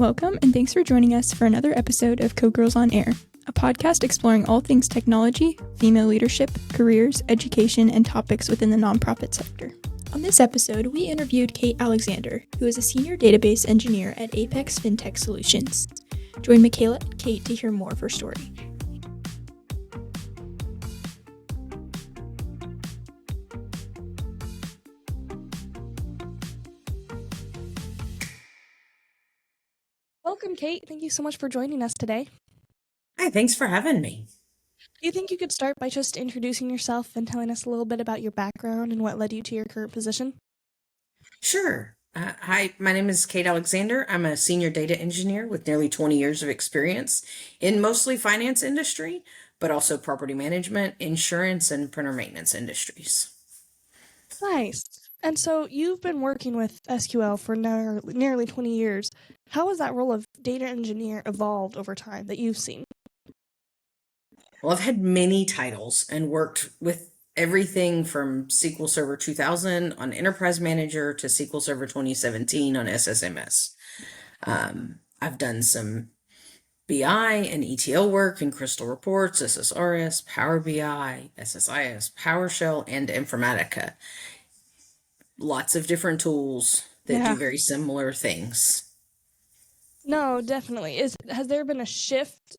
Welcome, and thanks for joining us for another episode of Co-Girls on Air, a podcast exploring all things technology, female leadership, careers, education, and topics within the nonprofit sector. On this episode, we interviewed Kate Alexander, who is a senior database engineer at Apex Fintech Solutions. Join Makayla and Kate to hear more of her story. Welcome, Kate. Thank you so much for joining us today. Hi, thanks for having me. Do you think you could start by just introducing yourself and telling us a little bit about your background and what led you to your current position? Sure. Hi, my name is Kate Alexander. I'm a senior data engineer with nearly 20 years of experience in mostly finance industry, but also property management, insurance, and printer maintenance industries. Nice. And so you've been working with SQL for nearly 20 years. How has that role of data engineer evolved over time that you've seen? Well, I've had many titles and worked with everything from SQL Server 2000 on Enterprise Manager to SQL Server 2017 on SSMS. I've done some BI and ETL work in Crystal Reports, SSRS, Power BI, SSIS, PowerShell, and Informatica. Lots of different tools that do very similar things. No, definitely. Has there been a shift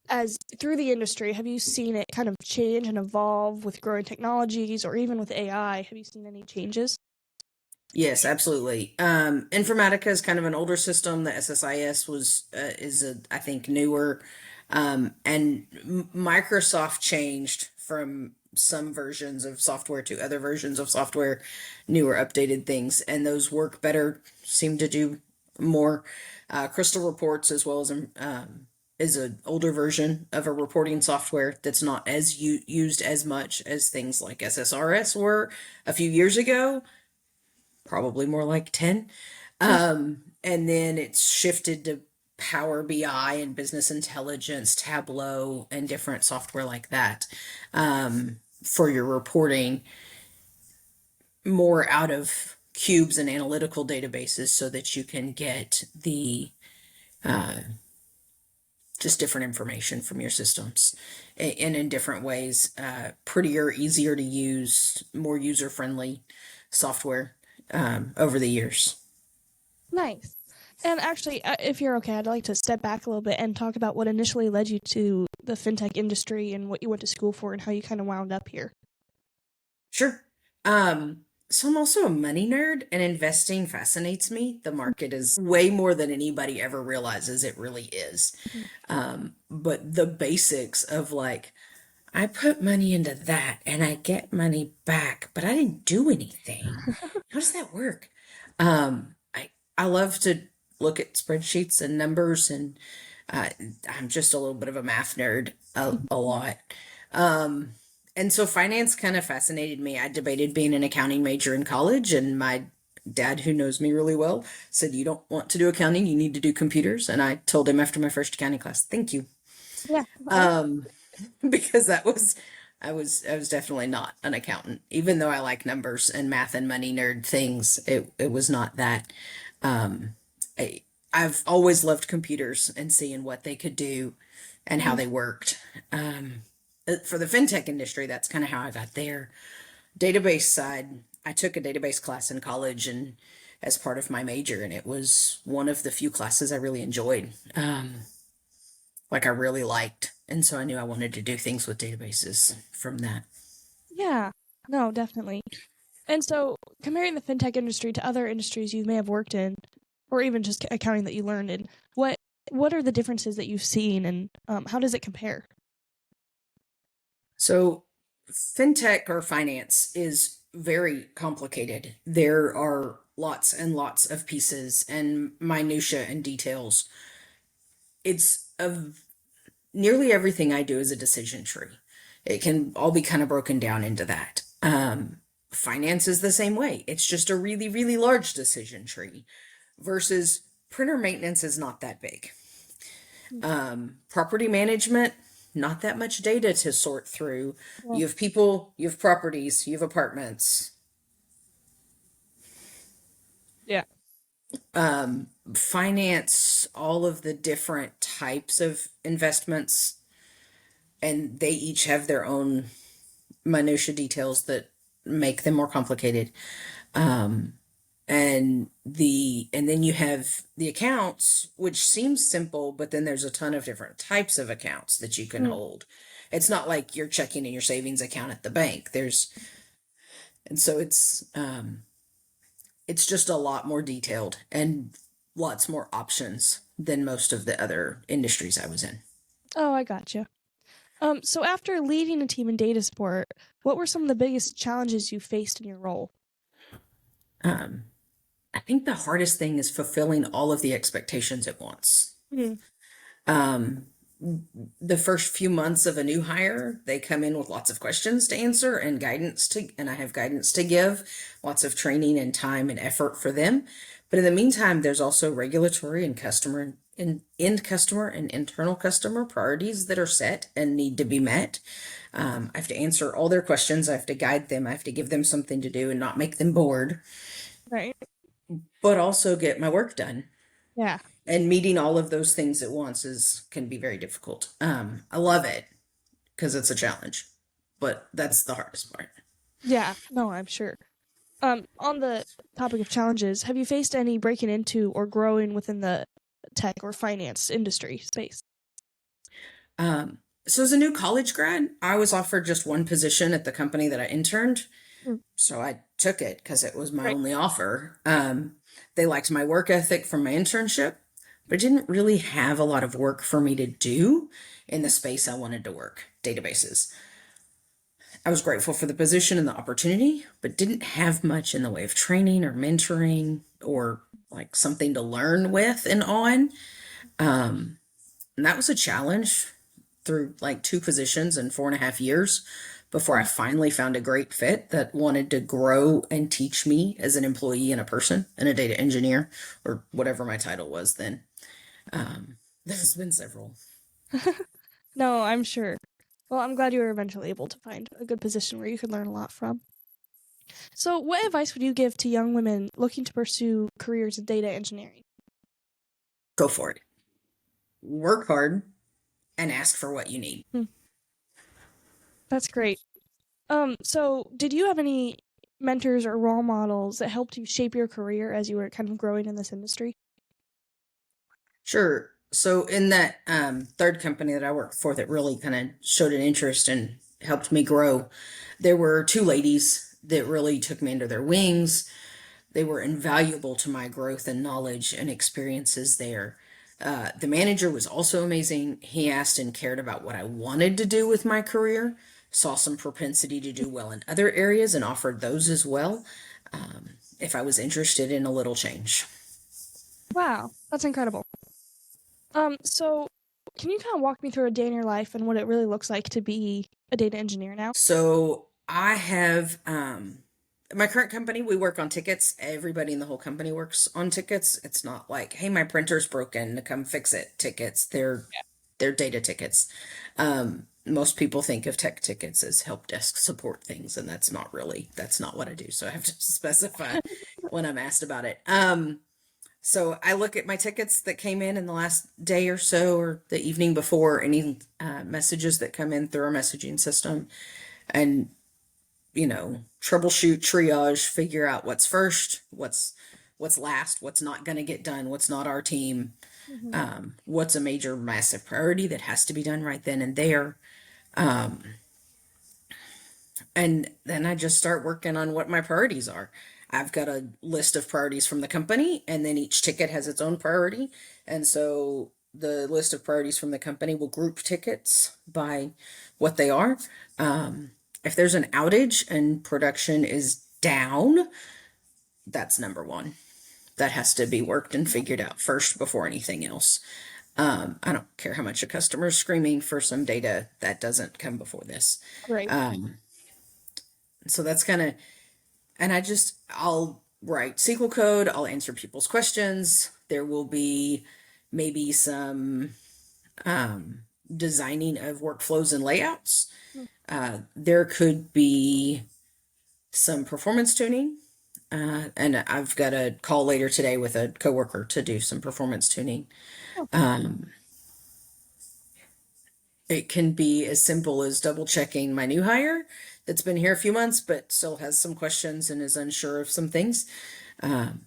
as through the industry? Have you seen it kind of change and evolve with growing technologies or even with AI? Have you seen any changes? Yes, absolutely. Informatica is kind of an older system. The SSIS I think, newer. And Microsoft changed from some versions of software to other versions of software, newer updated things, and those work better, seem to do more. Crystal Reports, as well as is an older version of a reporting software that's not as used as much as things like SSRS were a few years ago, probably more like 10. And then it's shifted to Power BI and business intelligence, Tableau, and different software like that for your reporting, more out of cubes and analytical databases so that you can get the just different information from your systems and in different ways, prettier, easier to use, more user-friendly software over the years. Nice. And actually, if you're okay, I'd like to step back a little bit and talk about what initially led you to the fintech industry and what you went to school for and how you kind of wound up here. Sure. So I'm also a money nerd, and investing fascinates me. The market is way more than anybody ever realizes it really is. But the basics of like, I put money into that and I get money back, but I didn't do anything. How does that work? I love to look at spreadsheets and numbers, and I'm just a little bit of a math nerd a lot. And so finance kind of fascinated me. I debated being an accounting major in college, and my dad, who knows me really well, said, "You don't want to do accounting, you need to do computers." And I told him after my first accounting class, "Thank you." Yeah. Because I was definitely not an accountant, even though I like numbers and math and money nerd things. It was not that. I've always loved computers and seeing what they could do and how they worked. For the fintech industry, that's kind of how I got there. Database side, I took a database class in college and as part of my major, and it was one of the few classes I really enjoyed. I really liked. And so I knew I wanted to do things with databases from that. Yeah, no, definitely. And so comparing the fintech industry to other industries you may have worked in, or even just accounting that you learned in, what are the differences that you've seen, and how does it compare? So fintech or finance is very complicated. There are lots and lots of pieces and minutia and details. It's of nearly everything I do is a decision tree. It can all be kind of broken down into that. Finance is the same way. It's just a really, really large decision tree versus printer maintenance is not that big. Property management, not that much data to sort through. You have people, you have properties, you have apartments. Yeah. finance all of the different types of investments, and they each have their own minutia details that make them more complicated. Um, and then you have the accounts, which seems simple, but then there's a ton of different types of accounts that you can Mm. hold. It's not like your checking and your savings account at the bank. And so it's just a lot more detailed and lots more options than most of the other industries I was in. Oh, I gotcha. So after leading a team in data support, what were some of the biggest challenges you faced in your role? Um, I think the hardest thing is fulfilling all of the expectations at once. Mm. Um, the first few months of a new hire, they come in with lots of questions to answer and and I have guidance to give, lots of training and time and effort for them. But in the meantime, there's also regulatory and end customer and internal customer priorities that are set and need to be met. I have to answer all their questions. I have to guide them. I have to give them something to do and not make them bored, Right. but also get my work done. Yeah. And meeting all of those things at once can be very difficult. I love it because it's a challenge, but that's the hardest part. Yeah. No, I'm sure. On the topic of challenges, have you faced any breaking into or growing within the tech or finance industry space? So as a new college grad, I was offered just one position at the company that I interned. Mm. So I took it because it was my Right. only offer. They liked my work ethic from my internship, but didn't really have a lot of work for me to do in the space I wanted to work, databases. I was grateful for the position and the opportunity, but didn't have much in the way of training or mentoring or like something to learn with and on. And that was a challenge through like two positions in 4.5 years before I finally found a great fit that wanted to grow and teach me as an employee and a person and a data engineer or whatever my title was then. There's been several. No, I'm sure. Well, I'm glad you were eventually able to find a good position where you could learn a lot from. So, what advice would you give to young women looking to pursue careers in data engineering? Go for it. Work hard and ask for what you need. That's great. So did you have any mentors or role models that helped you shape your career as you were kind of growing in this industry? Sure. So in that third company that I worked for that really kind of showed an interest and helped me grow, there were two ladies that really took me under their wings. They were invaluable to my growth and knowledge and experiences there. The manager was also amazing. He asked and cared about what I wanted to do with my career, saw some propensity to do well in other areas, and offered those as well if I was interested in a little change. Wow, that's incredible. So can you kind of walk me through a day in your life and what it really looks like to be a data engineer now? So I have my current company, we work on tickets. Everybody in the whole company works on tickets. It's not like, hey, my printer's broken, to come fix it tickets. They're data tickets. Most people think of tech tickets as help desk support things, and that's not what I do. So I have to specify when I'm asked about it. So I look at my tickets that came in the last day or so, or the evening before, any messages that come in through our messaging system, and troubleshoot, triage, figure out what's first, what's last, what's not going to get done, what's not our team, Mm-hmm. what's a major, massive priority that has to be done right then and there. And then I just start working on what my priorities are. I've got a list of priorities from the company, and then each ticket has its own priority. And so the list of priorities from the company will group tickets by what they are. If there's an outage and production is down, that's number one. That has to be worked and figured out first before anything else. I don't care how much a customer's screaming for some data, that doesn't come before this. Right. So that's kind of, and I'll write SQL code, I'll answer people's questions. There will be maybe some designing of workflows and layouts. There could be some performance tuning. And I've got a call later today with a coworker to do some performance tuning. Oh, Um, it can be as simple as double checking my new hire that's been here a few months but still has some questions and is unsure of some things. Um,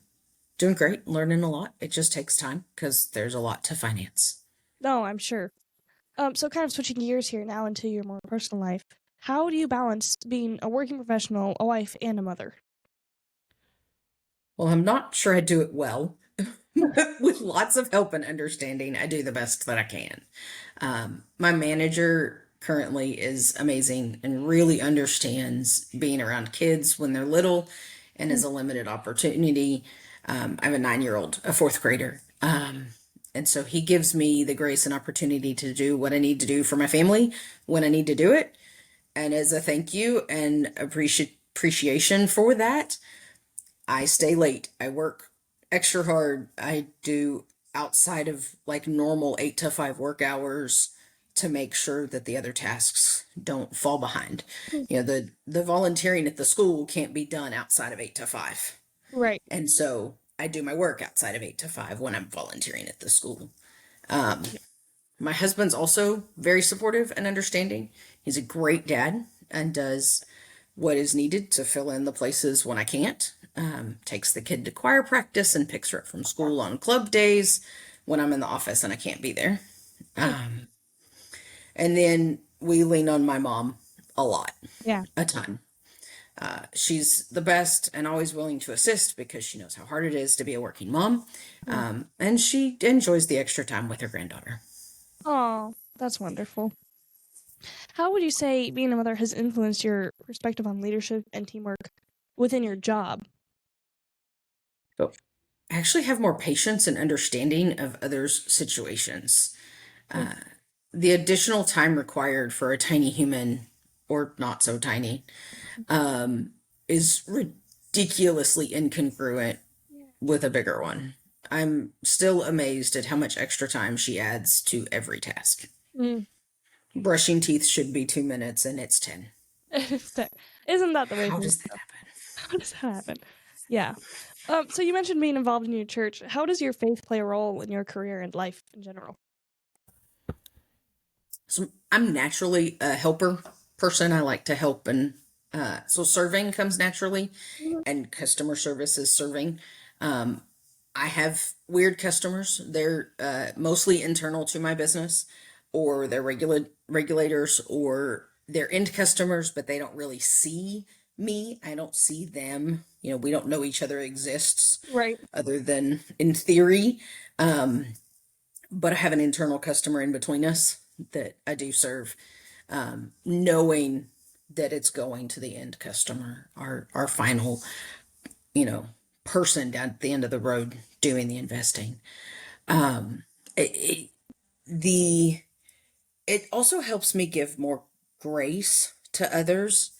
Doing great, learning a lot. It just takes time because there's a lot to finance. no, I'm sure. So kind of switching gears here now into your more personal life. How do you balance being a working professional, a wife, and a mother? Well, I'm not sure I do it well, but with lots of help and understanding, I do the best that I can. My manager currently is amazing and really understands being around kids when they're little and is a limited opportunity. I have a 9-year old, a fourth grader. And so he gives me the grace and opportunity to do what I need to do for my family when I need to do it. And as a thank you and appreciation for that, I stay late. I work extra hard. I do outside of like normal 8 to 5 work hours to make sure that the other tasks don't fall behind. Mm. The volunteering at the school can't be done outside of 8 to 5. Right. And so I do my work outside of 8 to 5 when I'm volunteering at the school. Um, Yeah. my husband's also very supportive and understanding. He's a great dad and does what is needed to fill in the places when I can't. Takes the kid to choir practice and picks her up from school on club days when I'm in the office and I can't be there. Mm. Um, and then we lean on my mom a lot, Yeah. a ton. She's the best and always willing to assist because she knows how hard it is to be a working mom. Mm. And she enjoys the extra time with her granddaughter. Oh, that's wonderful. How would you say being a mother has influenced your perspective on leadership and teamwork within your job? But I actually have more patience and understanding of others' situations. Mm. Uh, the additional time required for a tiny human, or not so tiny, um, is ridiculously incongruent Yeah. with a bigger one. I'm still amazed at how much extra time she adds to every task. Mm. Brushing teeth should be 2 minutes and it's 10. Isn't that the way How things does that go? happen? How does that happen? Yeah. So you mentioned being involved in your church. How does your faith play a role in your career and life in general? So I'm naturally a helper person. I like to help, and so serving comes naturally, Mhm. and customer service is serving. Um, I have weird customers. They're mostly internal to my business, or they're regulators, or they're end customers, but they don't really see me. I don't see them. We don't know each other exists Right. other than in theory. Um, but I have an internal customer in between us that I do serve, knowing that it's going to the end customer, our final, you know, person down at the end of the road doing the investing. Um, it, it, the it also helps me give more grace to others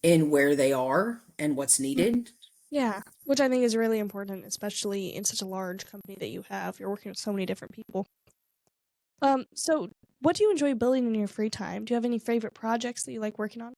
in where they are and what's Mm. needed. Yeah, which I think is really important, especially in such a large company that you have. You're working with so many different people. So what do you enjoy building in your free time? Do you have any favorite projects that you like working on?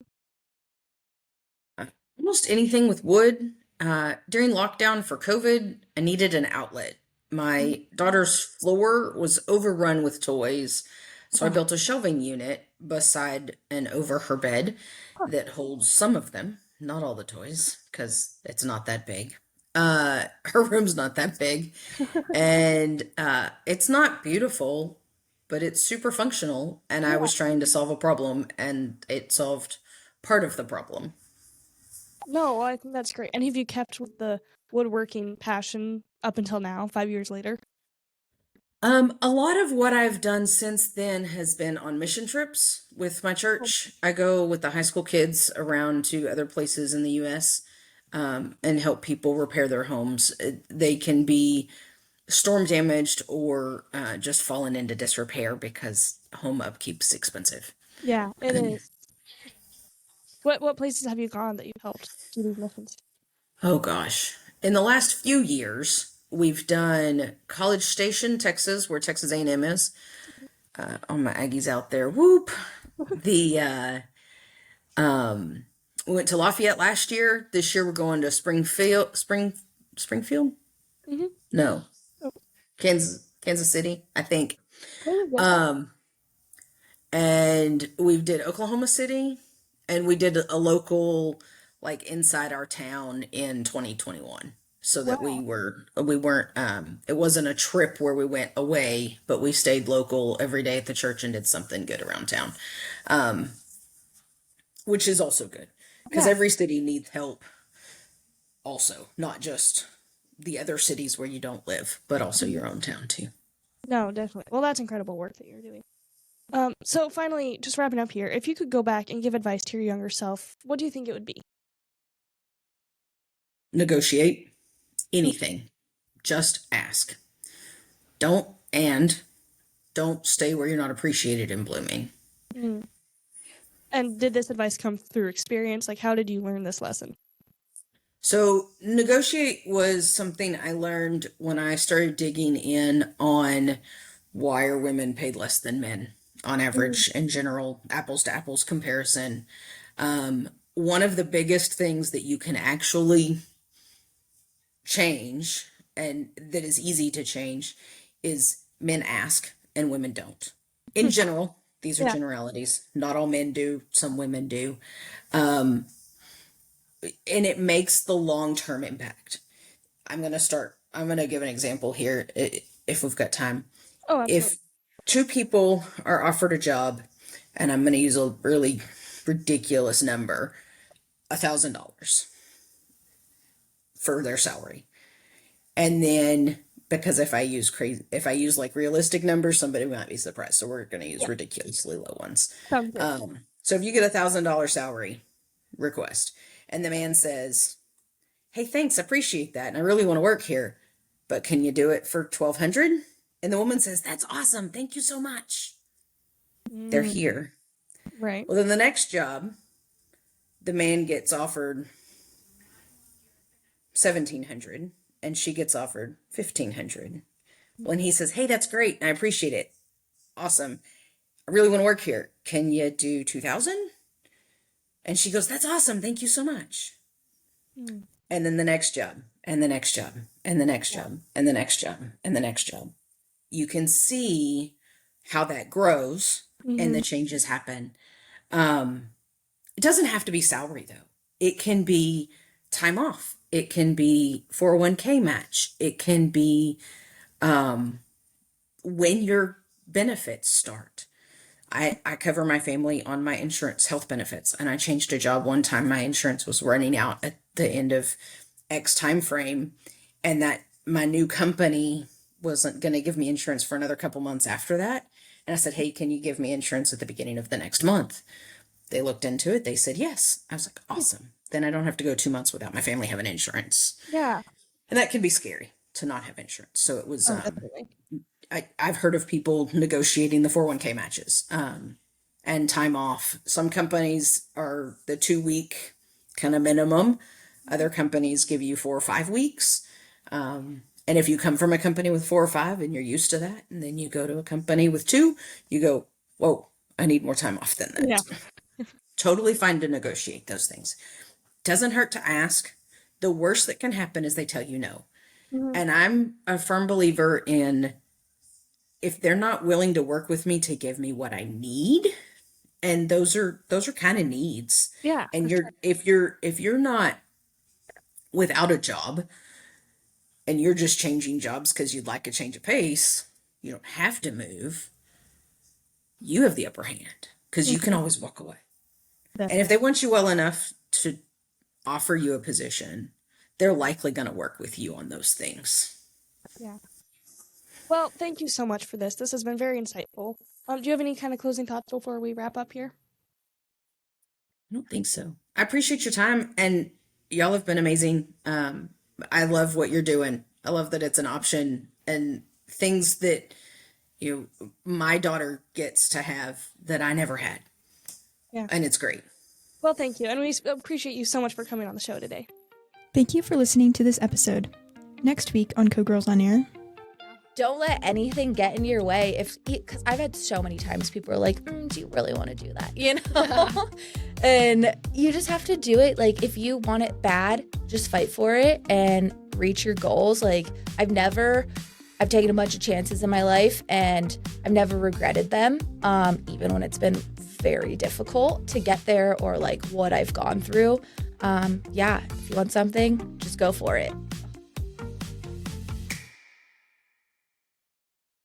Almost anything with wood. During lockdown for COVID, I needed an outlet. Mm. My daughter's floor was overrun with toys, so I Oh, built a shelving unit beside and over her bed huh. that holds some of them, not all the toys, because it's not that big. Her room's not that big, and it's not beautiful, but it's super functional. And I Yeah. was trying to solve a problem, and it solved part of the problem. No, I think that's great. And have you kept with the woodworking passion up until now, 5 years later? A lot of what I've done since then has been on mission trips with my Oh, church. I go with the high school kids around to other places in the US, and help people repair their homes. They can be storm damaged or just fallen into disrepair because home upkeep's expensive. yeah, it And is. What places have you gone that you've helped do these missions? oh gosh, in the last few years, we've done College Station, Texas, where Texas A&M is. All my Aggies out there, whoop. The We went to Lafayette last year. This year we're going to Springfield? Mm-hmm. No. Oh. Kansas City, I think. Oh, yeah. And we did Oklahoma City, and we did a local, like, inside our town in 2021. So that we weren't, it wasn't a trip where we went away, but we stayed local every day at the church and did something good around town. Which is also good, because Yeah. every city needs help also, not just the other cities where you don't live, but also your own town too. No, definitely. Well, that's incredible work that you're doing. So finally, just wrapping up here, if you could go back and give advice to your younger self, what do you think it would be? Negotiate anything. Just ask. Don't stay where you're not appreciated and blooming. Mm. And did this advice come through experience? Like, how did you learn this lesson? So negotiate was something I learned when I started digging in on why are women paid less than men on average in general, apples to apples comparison. One of the biggest things that you can actually change, and that is easy to change, is men ask and women don't. In general, these are Yeah. generalities. Not all men do, some women do. And it makes the long-term impact. I'm going to give an example here if we've got time. Oh, absolutely. If two people are offered a job, and I'm going to use a really ridiculous number, $1,000 for their salary. And then, because if I use like realistic numbers, somebody might be surprised. So we're going to use ridiculously low ones. Sounds good. So if you get $1,000 salary request and the man says, "Hey, thanks, appreciate that, and I really want to work here, but can you do it for $1,200?" And the woman says, "That's awesome, thank you so much." They're here. Right. Well, then the next job, the man gets offered $1,700 and she gets offered $1,500. When he says, "Hey, that's great, I appreciate it, awesome, I really want to work here, can you do 2,000?" And she goes, "That's awesome, thank you so much." And then the next job, and the next job, and the next job, and the next job, and the next job. You can see how that grows and the changes happen. It doesn't have to be salary, though. It can be time off. It can be 401k match. It can be when your benefits start. I cover my family on my insurance health benefits, and I changed a job one time. My insurance was running out at the end of X time frame, and that my new company wasn't going to give me insurance for another couple months after that. And I said, "Hey, can you give me insurance at the beginning of the next month?" They looked into it. They said yes. I was like, awesome. Then I don't have to go 2 months without my family having insurance. Yeah. And that can be scary to not have insurance. So it was, Definitely. I've heard of people negotiating the 401k matches and time off. Some companies are the 2-week kind of minimum. Other companies give you 4 or 5 weeks. And if you come from a company with 4 or 5 and you're used to that, and then you go to a company with 2, you go, "Whoa, I need more time off than that." Yeah. Totally fine to negotiate those things. Doesn't hurt to ask. The worst that can happen is they tell you no. And I'm a firm believer in, if they're not willing to work with me to give me what I need, and those are kind of needs. Yeah. And if you're not without a job and you're just changing jobs because you'd like a change of pace, you don't have to move. You have the upper hand because you can always walk away. And if they want you well enough to offer you a position, they're likely going to work with you on those things. Yeah. Well, thank you so much for this. This has been very insightful. Do you have any kind of closing thoughts before we wrap up here? I don't think so. I appreciate your time, and y'all have been amazing. I love what you're doing. I love that it's an option and things that my daughter gets to have that I never had. Yeah. And it's great. Well, thank you. And we appreciate you so much for coming on the show today. Thank you for listening to this episode. Next week on Co-Girls on Air, don't let anything get in your way. Because I've had so many times people are like, do you really want to do that? You know? And you just have to do it. Like, if you want it bad, just fight for it and reach your goals. Like, I've taken a bunch of chances in my life and I've never regretted them, even when it's been very difficult to get there or like what I've gone through. If you want something, just go for it.